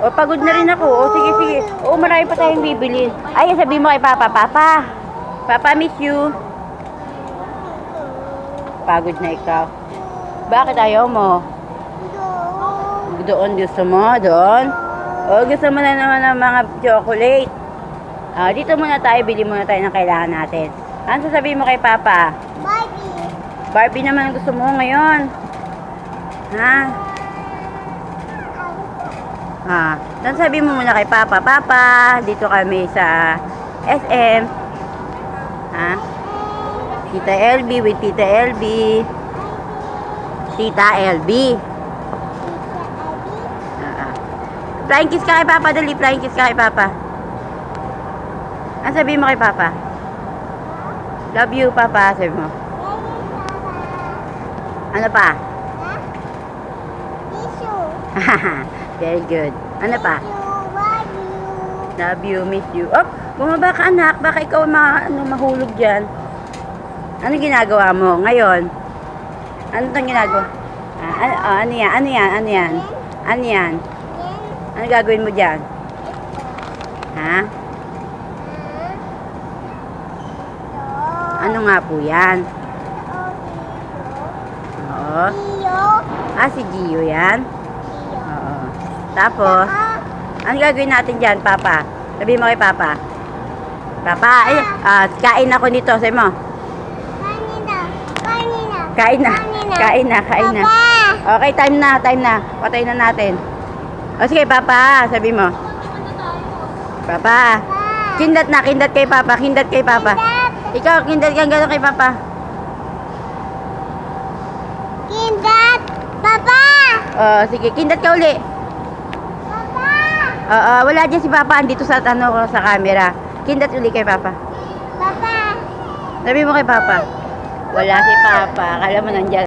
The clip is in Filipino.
O, pagod na rin ako. O, sige, sige. O, marami pa tayong bibilin. Ay, sabihin mo kay Papa, Papa. Papa, miss you. Pagod na ikaw. Bakit ayaw mo? Doon gusto mo? Doon? O, gusto mo na naman ng mga chocolate. Dito muna tayo. Bili muna tayo ng kailangan natin. Ano sasabihin mo kay Papa? Barbie. Barbie naman ang gusto mo ngayon. Ha? Dan sabihin mo muna kay Papa. Papa, dito kami sa SM. Tita LB with Tita LB. Tita LB. Flying kiss ka kay Papa, dali. Flying kiss ka kay Papa. Ano sabihin mo kay Papa? Love you, Papa. Sabi mo. Ano pa? Tissue. Very good. Ano pa? Love you. Love you, miss you. Oh, bumaba ka anak. Baka ikaw mahulog dyan. Ano ginagawa mo ngayon? Ano itong ginagawa? Ano yan? Ano yan? Ano yan? Ano yan? Ano gagawin mo dyan? Ha? Ano nga po yan? Oo. Si Gio yan? Oo. Tapos, ano gagawin natin dyan, Papa? Sabihin mo kay Papa. Papa, kain ako nito. Sabi mo. Kain na. Kain na. Okay, time na. Patay na natin. O sige, Papa. Sabi mo. Papa. Kindat kay Papa. Kindat kay Papa. Ikaw, kindat kang gano'n kay Papa. Kindat. Papa. Sige, kindat ka uli. Papa. Wala dyan si Papa. Andito sa camera. Kindat uli kay Papa. Papa. Sabi mo kay Papa. Wala si Papa. Akala mo nandyan.